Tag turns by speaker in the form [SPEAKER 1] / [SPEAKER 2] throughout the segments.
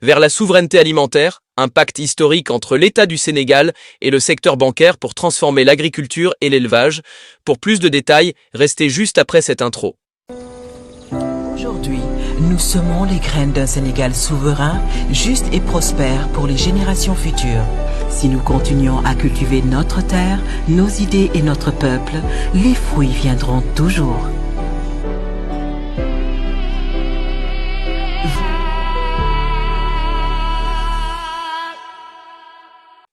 [SPEAKER 1] Vers la souveraineté alimentaire, un pacte historique entre l'État du Sénégal et le secteur bancaire pour transformer l'agriculture et l'élevage. Pour plus de détails, restez juste après cette intro.
[SPEAKER 2] Aujourd'hui, nous semons les graines d'un Sénégal souverain, juste et prospère pour les générations futures. Si nous continuons à cultiver notre terre, nos idées et notre peuple, les fruits viendront toujours.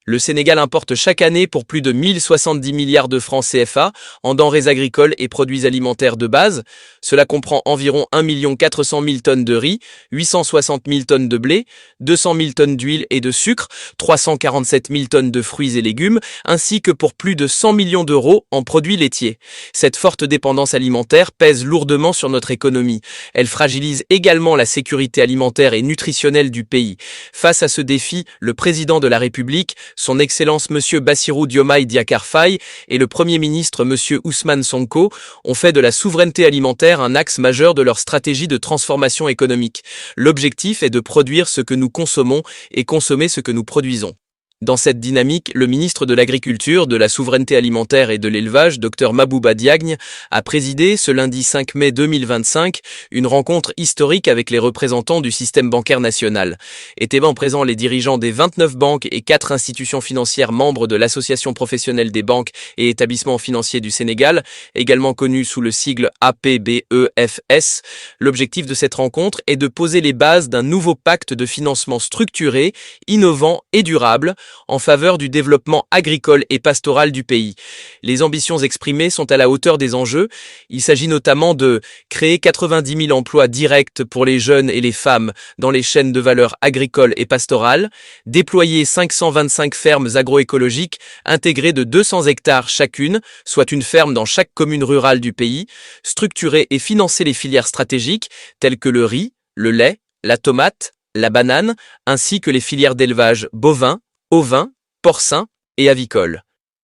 [SPEAKER 1] Le Sénégal importe chaque année pour plus de 1070 milliards de francs CFA en denrées agricoles et produits alimentaires de base. Cela comprend environ 1 400 000 tonnes de riz, 860 000 tonnes de blé, 200 000 tonnes d'huile et de sucre, 347 000 tonnes de fruits et légumes, ainsi que pour plus de 100 millions d'euros en produits laitiers. Cette forte dépendance alimentaire pèse lourdement sur notre économie. Elle fragilise également la sécurité alimentaire et nutritionnelle du pays. Face à ce défi, le président de la République, son Excellence M. Bassirou Diomaye Diakhar Faye et le Premier ministre M. Ousmane Sonko ont fait de la souveraineté alimentaire un axe majeur de leur stratégie de transformation économique. L'objectif est de produire ce que nous consommons et consommer ce que nous produisons. Dans cette dynamique, le ministre de l'Agriculture, de la Souveraineté alimentaire et de l'Élevage, Dr Mabouba Diagne, a présidé ce lundi 5 mai 2025 une rencontre historique avec les représentants du système bancaire national. Étaient présents les dirigeants des 29 banques et 4 institutions financières membres de l'Association professionnelle des banques et établissements financiers du Sénégal, également connue sous le sigle APBEFS. L'objectif de cette rencontre est de poser les bases d'un nouveau pacte de financement structuré, innovant et durable, en faveur du développement agricole et pastoral du pays. Les ambitions exprimées sont à la hauteur des enjeux. Il s'agit notamment de créer 90 000 emplois directs pour les jeunes et les femmes dans les chaînes de valeur agricoles et pastorales, déployer 525 fermes agroécologiques intégrées de 200 hectares chacune, soit une ferme dans chaque commune rurale du pays, structurer et financer les filières stratégiques telles que le riz, le lait, la tomate, la banane, ainsi que les filières d'élevage bovin, ovins, porcins et avicoles.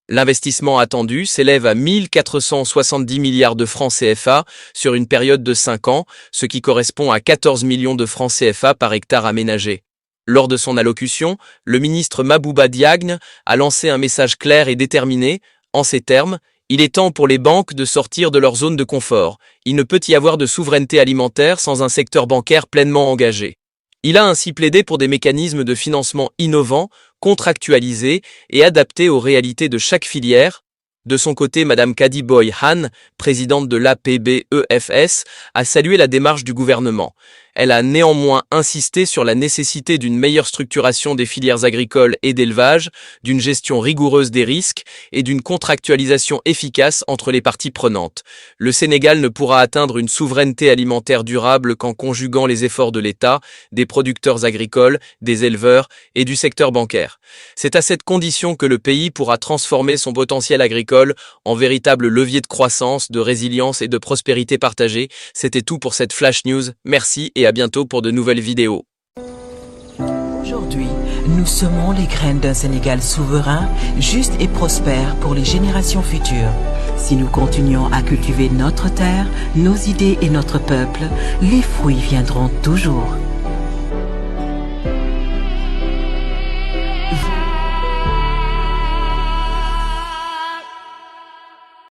[SPEAKER 1] L'investissement attendu s'élève à 1 470 milliards de francs CFA sur une période de 5 ans, ce qui correspond à 14 millions de francs CFA par hectare aménagé. Lors de son allocution, le ministre Mabouba Diagne a lancé un message clair et déterminé. En ces termes, il est temps pour les banques de sortir de leur zone de confort. Il ne peut y avoir de souveraineté alimentaire sans un secteur bancaire pleinement engagé. Il a ainsi plaidé pour des mécanismes de financement innovants, contractualisés et adaptés aux réalités de chaque filière. De son côté, Mme Kadi Boy Han, présidente de l'APBEFS, a salué la démarche du gouvernement. Elle a néanmoins insisté sur la nécessité d'une meilleure structuration des filières agricoles et d'élevage, d'une gestion rigoureuse des risques et d'une contractualisation efficace entre les parties prenantes. Le Sénégal ne pourra atteindre une souveraineté alimentaire durable qu'en conjuguant les efforts de l'État, des producteurs agricoles, des éleveurs et du secteur bancaire. C'est à cette condition que le pays pourra transformer son potentiel agricole en véritable levier de croissance, de résilience et de prospérité partagée. C'était tout pour cette Flash News. Merci et à bientôt pour de nouvelles vidéos.
[SPEAKER 2] Aujourd'hui, nous semons les graines d'un Sénégal souverain, juste et prospère pour les générations futures. Si nous continuons à cultiver notre terre, nos idées et notre peuple, les fruits viendront toujours.